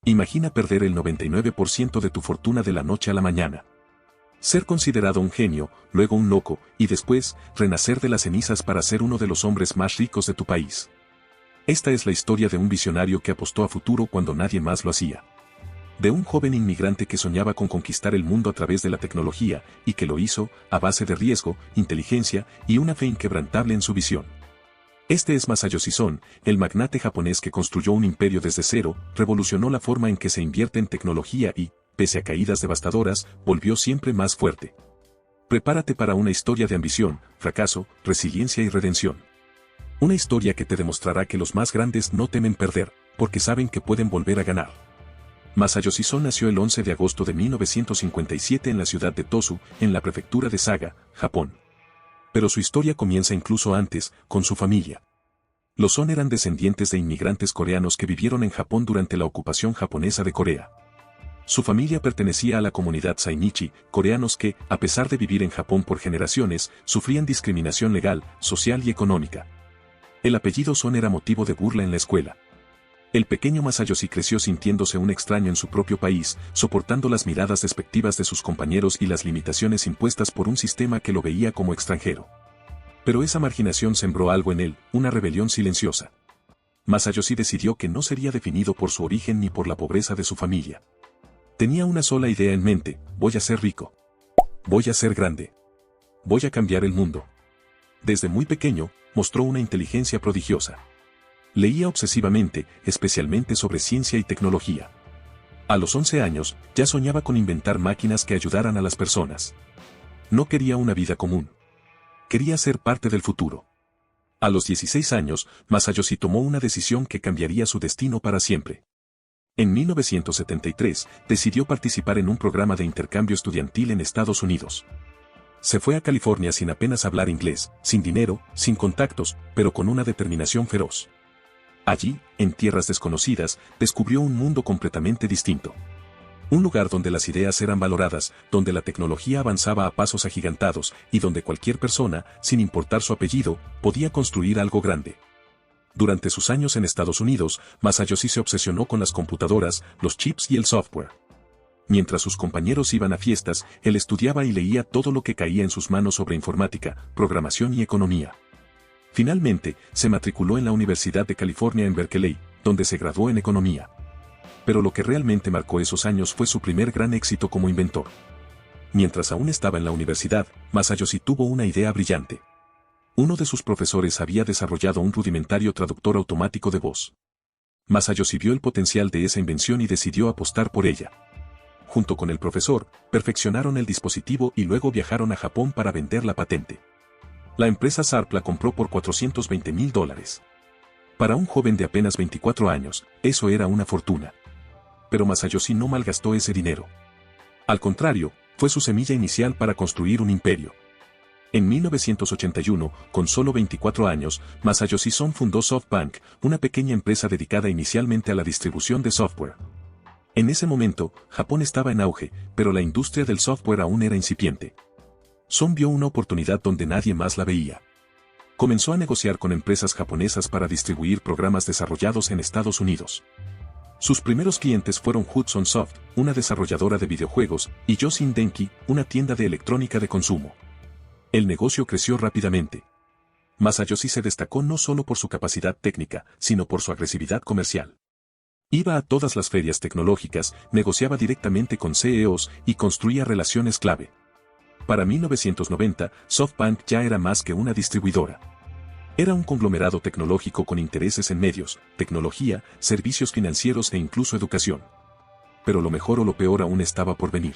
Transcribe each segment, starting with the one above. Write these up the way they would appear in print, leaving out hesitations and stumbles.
Imagina perder el 99% de tu fortuna de la noche a la mañana. Ser considerado un genio, luego un loco, y después, renacer de las cenizas para ser uno de los hombres más ricos de tu país. Esta es la historia de un visionario que apostó a futuro cuando nadie más lo hacía. De un joven inmigrante que soñaba con conquistar el mundo a través de la tecnología, y que lo hizo, a base de riesgo, inteligencia, y una fe inquebrantable en su visión. Este es Masayoshi Son, el magnate japonés que construyó un imperio desde cero, revolucionó la forma en que se invierte en tecnología y, pese a caídas devastadoras, volvió siempre más fuerte. Prepárate para una historia de ambición, fracaso, resiliencia y redención. Una historia que te demostrará que los más grandes no temen perder, porque saben que pueden volver a ganar. Masayoshi Son nació el 11 de agosto de 1957 en la ciudad de Tosu, en la prefectura de Saga, Japón. Pero su historia comienza incluso antes, con su familia. Los Son eran descendientes de inmigrantes coreanos que vivieron en Japón durante la ocupación japonesa de Corea. Su familia pertenecía a la comunidad Zainichi, coreanos que, a pesar de vivir en Japón por generaciones, sufrían discriminación legal, social y económica. El apellido Son era motivo de burla en la escuela. El pequeño Masayoshi creció sintiéndose un extraño en su propio país, soportando las miradas despectivas de sus compañeros y las limitaciones impuestas por un sistema que lo veía como extranjero. Pero esa marginación sembró algo en él, una rebelión silenciosa. Masayoshi decidió que no sería definido por su origen ni por la pobreza de su familia. Tenía una sola idea en mente: voy a ser rico. Voy a ser grande. Voy a cambiar el mundo. Desde muy pequeño, mostró una inteligencia prodigiosa. Leía obsesivamente, especialmente sobre ciencia y tecnología. A los 11 años, ya soñaba con inventar máquinas que ayudaran a las personas. No quería una vida común. Quería ser parte del futuro. A los 16 años, Masayoshi tomó una decisión que cambiaría su destino para siempre. En 1973, decidió participar en un programa de intercambio estudiantil en Estados Unidos. Se fue a California sin apenas hablar inglés, sin dinero, sin contactos, pero con una determinación feroz. Allí, en tierras desconocidas, descubrió un mundo completamente distinto. Un lugar donde las ideas eran valoradas, donde la tecnología avanzaba a pasos agigantados y donde cualquier persona, sin importar su apellido, podía construir algo grande. Durante sus años en Estados Unidos, Masayoshi se obsesionó con las computadoras, los chips y el software. Mientras sus compañeros iban a fiestas, él estudiaba y leía todo lo que caía en sus manos sobre informática, programación y economía. Finalmente, se matriculó en la Universidad de California en Berkeley, donde se graduó en economía. Pero lo que realmente marcó esos años fue su primer gran éxito como inventor. Mientras aún estaba en la universidad, Masayoshi tuvo una idea brillante. Uno de sus profesores había desarrollado un rudimentario traductor automático de voz. Masayoshi vio el potencial de esa invención y decidió apostar por ella. Junto con el profesor, perfeccionaron el dispositivo y luego viajaron a Japón para vender la patente. La empresa Sharp la compró por $420,000. Para un joven de apenas 24 años, eso era una fortuna. Pero Masayoshi no malgastó ese dinero. Al contrario, fue su semilla inicial para construir un imperio. En 1981, con solo 24 años, Masayoshi Son fundó SoftBank, una pequeña empresa dedicada inicialmente a la distribución de software. En ese momento, Japón estaba en auge, pero la industria del software aún era incipiente. Son vio una oportunidad donde nadie más la veía. Comenzó a negociar con empresas japonesas para distribuir programas desarrollados en Estados Unidos. Sus primeros clientes fueron Hudson Soft, una desarrolladora de videojuegos, y Yosin Denki, una tienda de electrónica de consumo. El negocio creció rápidamente. Masayoshi se destacó no solo por su capacidad técnica, sino por su agresividad comercial. Iba a todas las ferias tecnológicas, negociaba directamente con CEOs y construía relaciones clave. Para 1990, SoftBank ya era más que una distribuidora. Era un conglomerado tecnológico con intereses en medios, tecnología, servicios financieros e incluso educación. Pero lo mejor o lo peor aún estaba por venir.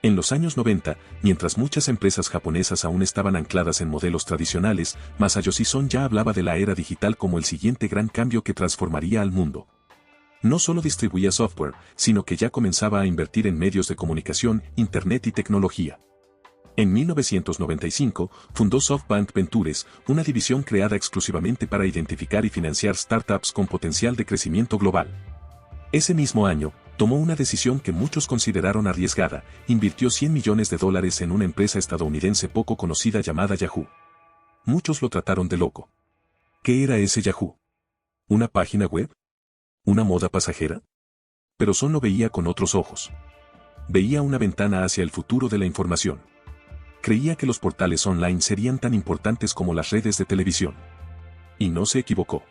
En los años 90, mientras muchas empresas japonesas aún estaban ancladas en modelos tradicionales, Masayoshi Son ya hablaba de la era digital como el siguiente gran cambio que transformaría al mundo. No solo distribuía software, sino que ya comenzaba a invertir en medios de comunicación, internet y tecnología. En 1995, fundó SoftBank Ventures, una división creada exclusivamente para identificar y financiar startups con potencial de crecimiento global. Ese mismo año, tomó una decisión que muchos consideraron arriesgada: invirtió $100 millones en una empresa estadounidense poco conocida llamada Yahoo. Muchos lo trataron de loco. ¿Qué era ese Yahoo? ¿Una página web? ¿Una moda pasajera? Pero Son lo veía con otros ojos. Veía una ventana hacia el futuro de la información. Creía que los portales online serían tan importantes como las redes de televisión. Y no se equivocó.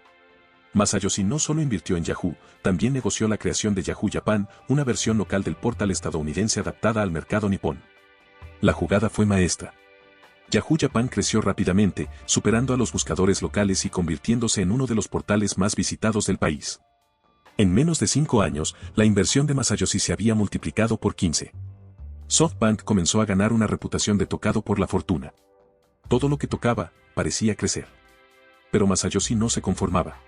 Masayoshi no solo invirtió en Yahoo, también negoció la creación de Yahoo Japan, una versión local del portal estadounidense adaptada al mercado nipón. La jugada fue maestra. Yahoo Japan creció rápidamente, superando a los buscadores locales y convirtiéndose en uno de los portales más visitados del país. En menos de 5 años, la inversión de Masayoshi se había multiplicado por 15. SoftBank comenzó a ganar una reputación de tocado por la fortuna. Todo lo que tocaba, parecía crecer. Pero Masayoshi no se conformaba.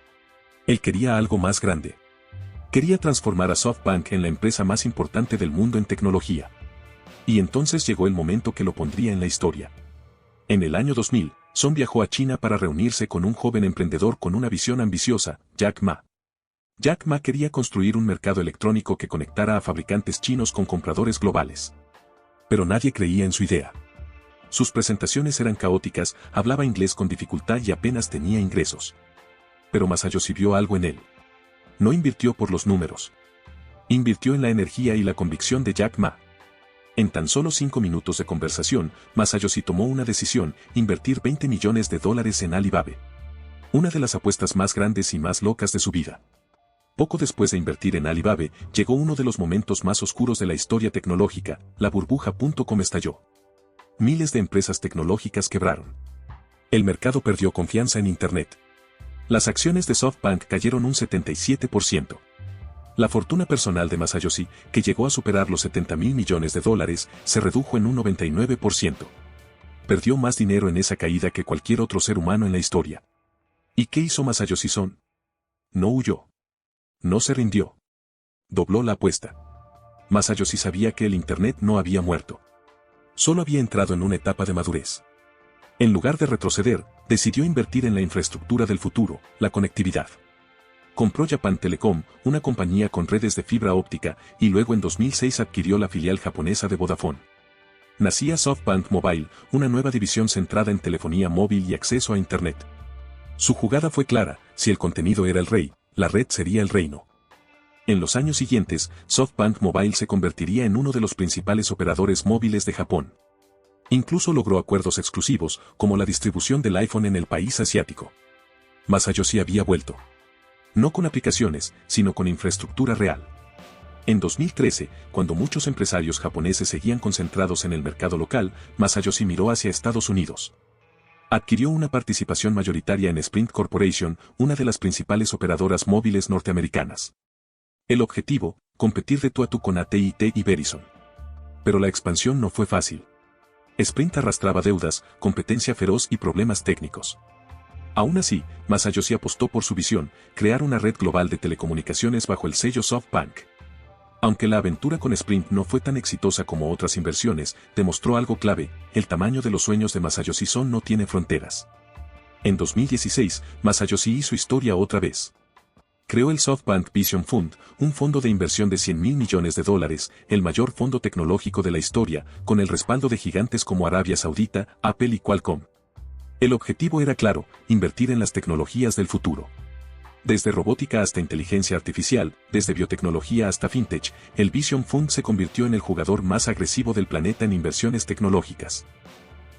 Él quería algo más grande. Quería transformar a SoftBank en la empresa más importante del mundo en tecnología. Y entonces llegó el momento que lo pondría en la historia. En el año 2000, Son viajó a China para reunirse con un joven emprendedor con una visión ambiciosa, Jack Ma. Jack Ma quería construir un mercado electrónico que conectara a fabricantes chinos con compradores globales. Pero nadie creía en su idea. Sus presentaciones eran caóticas, hablaba inglés con dificultad y apenas tenía ingresos. Pero Masayoshi vio algo en él. No invirtió por los números. Invirtió en la energía y la convicción de Jack Ma. En tan solo 5 minutos de conversación, Masayoshi tomó una decisión: invertir $20 millones en Alibaba. Una de las apuestas más grandes y más locas de su vida. Poco después de invertir en Alibaba, llegó uno de los momentos más oscuros de la historia tecnológica: la burbuja.com estalló. Miles de empresas tecnológicas quebraron. El mercado perdió confianza en Internet. Las acciones de SoftBank cayeron un 77%. La fortuna personal de Masayoshi, que llegó a superar los $70 mil millones, se redujo en un 99%. Perdió más dinero en esa caída que cualquier otro ser humano en la historia. ¿Y qué hizo Masayoshi Son? No huyó. No se rindió. Dobló la apuesta. Masayoshi sabía que el Internet no había muerto. Solo había entrado en una etapa de madurez. En lugar de retroceder, decidió invertir en la infraestructura del futuro, la conectividad. Compró Japan Telecom, una compañía con redes de fibra óptica, y luego en 2006 adquirió la filial japonesa de Vodafone. Nacía SoftBank Mobile, una nueva división centrada en telefonía móvil y acceso a Internet. Su jugada fue clara: si el contenido era el rey, la red sería el reino. En los años siguientes, SoftBank Mobile se convertiría en uno de los principales operadores móviles de Japón. Incluso logró acuerdos exclusivos, como la distribución del iPhone en el país asiático. Masayoshi había vuelto. No con aplicaciones, sino con infraestructura real. En 2013, cuando muchos empresarios japoneses seguían concentrados en el mercado local, Masayoshi miró hacia Estados Unidos. Adquirió una participación mayoritaria en Sprint Corporation, una de las principales operadoras móviles norteamericanas. El objetivo: competir de tú a tú con AT&T y Verizon. Pero la expansión no fue fácil. Sprint arrastraba deudas, competencia feroz y problemas técnicos. Aún así, Masayoshi apostó por su visión: crear una red global de telecomunicaciones bajo el sello SoftBank. Aunque la aventura con Sprint no fue tan exitosa como otras inversiones, demostró algo clave: el tamaño de los sueños de Masayoshi Son no tiene fronteras. En 2016, Masayoshi hizo historia otra vez. Creó el SoftBank Vision Fund, un fondo de inversión de $100 mil millones, el mayor fondo tecnológico de la historia, con el respaldo de gigantes como Arabia Saudita, Apple y Qualcomm. El objetivo era claro: invertir en las tecnologías del futuro. Desde robótica hasta inteligencia artificial, desde biotecnología hasta fintech, el Vision Fund se convirtió en el jugador más agresivo del planeta en inversiones tecnológicas.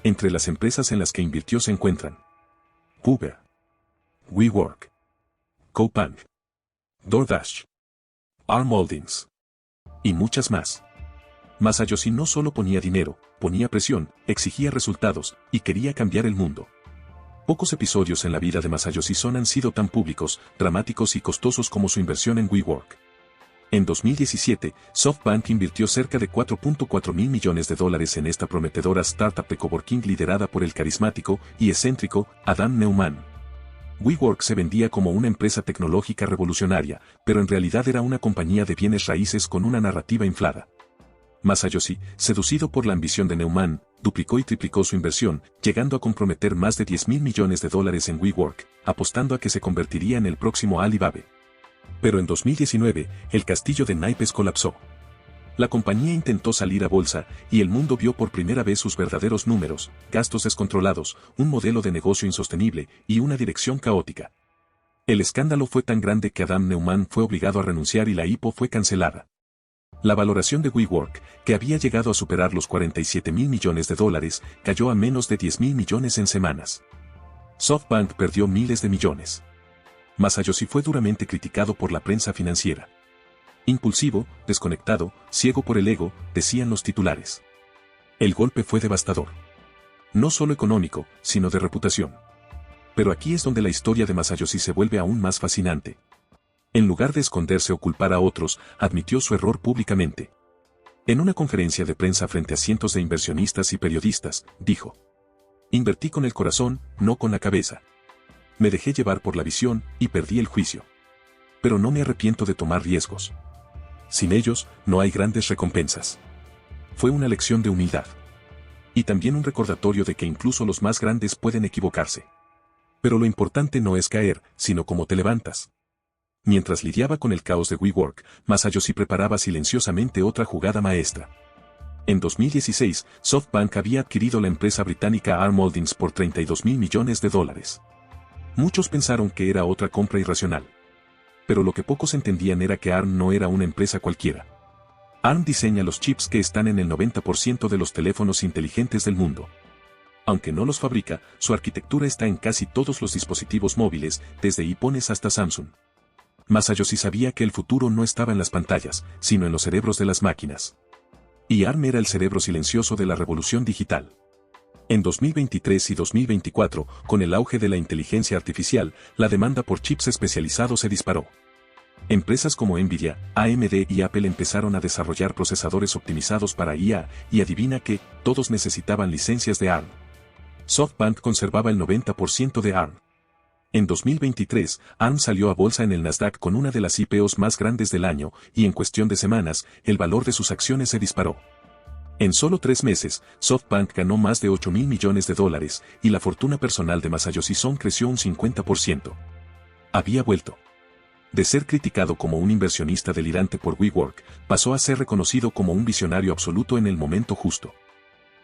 Entre las empresas en las que invirtió se encuentran Uber, WeWork, Coupang, DoorDash, Arm Holdings y muchas más. Masayoshi no solo ponía dinero, ponía presión, exigía resultados y quería cambiar el mundo. Pocos episodios en la vida de Masayoshi Son han sido tan públicos, dramáticos y costosos como su inversión en WeWork. En 2017, SoftBank invirtió cerca de $4.4 mil millones en esta prometedora startup de coworking liderada por el carismático y excéntrico Adam Neumann. WeWork se vendía como una empresa tecnológica revolucionaria, pero en realidad era una compañía de bienes raíces con una narrativa inflada. Masayoshi, seducido por la ambición de Neumann, duplicó y triplicó su inversión, llegando a comprometer más de $10 mil millones en WeWork, apostando a que se convertiría en el próximo Alibaba. Pero en 2019, el castillo de naipes colapsó. La compañía intentó salir a bolsa, y el mundo vio por primera vez sus verdaderos números: gastos descontrolados, un modelo de negocio insostenible y una dirección caótica. El escándalo fue tan grande que Adam Neumann fue obligado a renunciar y la IPO fue cancelada. La valoración de WeWork, que había llegado a superar los 47.000 millones de dólares, cayó a menos de 10.000 millones en semanas. SoftBank perdió miles de millones. Masayoshi fue duramente criticado por la prensa financiera. Impulsivo, desconectado, ciego por el ego, decían los titulares. El golpe fue devastador. No solo económico, sino de reputación. Pero aquí es donde la historia de Masayoshi se vuelve aún más fascinante. En lugar de esconderse o culpar a otros, admitió su error públicamente. En una conferencia de prensa frente a cientos de inversionistas y periodistas, dijo: "Invertí con el corazón, no con la cabeza. Me dejé llevar por la visión y perdí el juicio. Pero no me arrepiento de tomar riesgos. Sin ellos, no hay grandes recompensas". Fue una lección de humildad. Y también un recordatorio de que incluso los más grandes pueden equivocarse. Pero lo importante no es caer, sino cómo te levantas. Mientras lidiaba con el caos de WeWork, Masayoshi preparaba silenciosamente otra jugada maestra. En 2016, SoftBank había adquirido la empresa británica Arm Holdings por 32.000 millones de dólares. Muchos pensaron que era otra compra irracional. Pero lo que pocos entendían era que Arm no era una empresa cualquiera. Arm diseña los chips que están en el 90% de los teléfonos inteligentes del mundo. Aunque no los fabrica, su arquitectura está en casi todos los dispositivos móviles, desde iPhones hasta Samsung. Masayoshi sabía que el futuro no estaba en las pantallas, sino en los cerebros de las máquinas. Y Arm era el cerebro silencioso de la revolución digital. En 2023 y 2024, con el auge de la inteligencia artificial, la demanda por chips especializados se disparó. Empresas como Nvidia, AMD y Apple empezaron a desarrollar procesadores optimizados para IA, y adivina que, todos necesitaban licencias de ARM. SoftBank conservaba el 90% de ARM. En 2023, ARM salió a bolsa en el Nasdaq con una de las IPOs más grandes del año, y en cuestión de semanas, el valor de sus acciones se disparó. En solo 3 meses, SoftBank ganó más de 8.000 millones de dólares, y la fortuna personal de Masayoshi Son creció un 50%. Había vuelto. De ser criticado como un inversionista delirante por WeWork, pasó a ser reconocido como un visionario absoluto en el momento justo.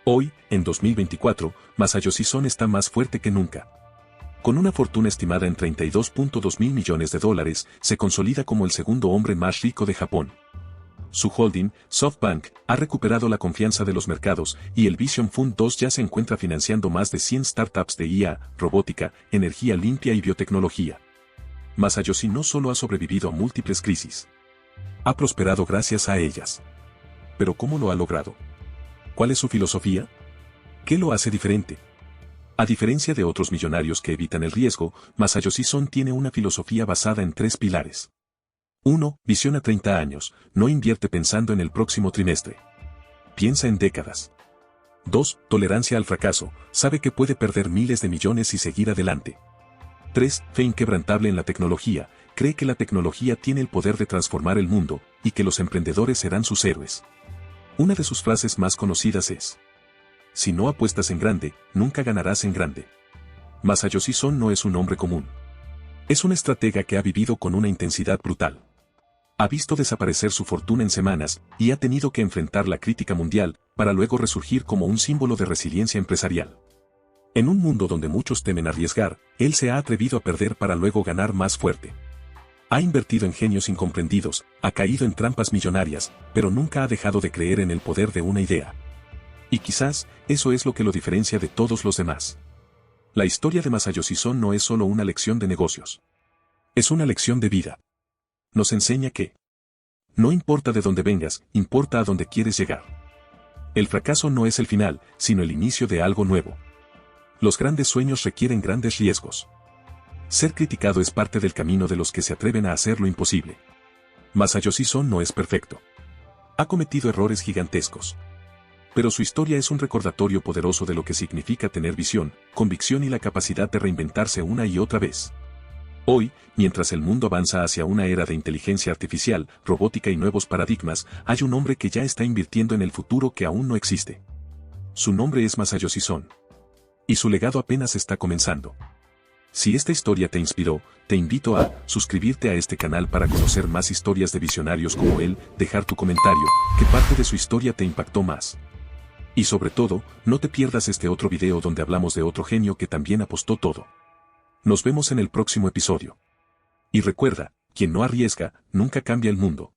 Hoy, en 2024, Masayoshi Son está más fuerte que nunca. Con una fortuna estimada en 32.2 mil millones de dólares, se consolida como el segundo hombre más rico de Japón. Su holding, SoftBank, ha recuperado la confianza de los mercados, y el Vision Fund 2 ya se encuentra financiando más de 100 startups de IA, robótica, energía limpia y biotecnología. Masayoshi no solo ha sobrevivido a múltiples crisis. Ha prosperado gracias a ellas. ¿Pero cómo lo ha logrado? ¿Cuál es su filosofía? ¿Qué lo hace diferente? A diferencia de otros millonarios que evitan el riesgo, Masayoshi Son tiene una filosofía basada en 3 pilares. 1. Visión a 30 años, no invierte pensando en el próximo trimestre. Piensa en décadas. 2. Tolerancia al fracaso, sabe que puede perder miles de millones y seguir adelante. 3. Fe inquebrantable en la tecnología, cree que la tecnología tiene el poder de transformar el mundo, y que los emprendedores serán sus héroes. Una de sus frases más conocidas es: "Si no apuestas en grande, nunca ganarás en grande". Masayoshi Son no es un hombre común. Es un estratega que ha vivido con una intensidad brutal. Ha visto desaparecer su fortuna en semanas, y ha tenido que enfrentar la crítica mundial, para luego resurgir como un símbolo de resiliencia empresarial. En un mundo donde muchos temen arriesgar, él se ha atrevido a perder para luego ganar más fuerte. Ha invertido en genios incomprendidos, ha caído en trampas millonarias, pero nunca ha dejado de creer en el poder de una idea. Y quizás, eso es lo que lo diferencia de todos los demás. La historia de Masayoshi Son no es solo una lección de negocios. Es una lección de vida. Nos enseña que no importa de dónde vengas, importa a dónde quieres llegar. El fracaso no es el final, sino el inicio de algo nuevo. Los grandes sueños requieren grandes riesgos. Ser criticado es parte del camino de los que se atreven a hacer lo imposible. Masayoshi Son no es perfecto. Ha cometido errores gigantescos. Pero su historia es un recordatorio poderoso de lo que significa tener visión, convicción y la capacidad de reinventarse una y otra vez. Hoy, mientras el mundo avanza hacia una era de inteligencia artificial, robótica y nuevos paradigmas, hay un hombre que ya está invirtiendo en el futuro que aún no existe. Su nombre es Masayoshi Son. Y su legado apenas está comenzando. Si esta historia te inspiró, te invito a suscribirte a este canal para conocer más historias de visionarios como él, dejar tu comentario, qué parte de su historia te impactó más. Y sobre todo, no te pierdas este otro video donde hablamos de otro genio que también apostó todo. Nos vemos en el próximo episodio. Y recuerda, quien no arriesga, nunca cambia el mundo.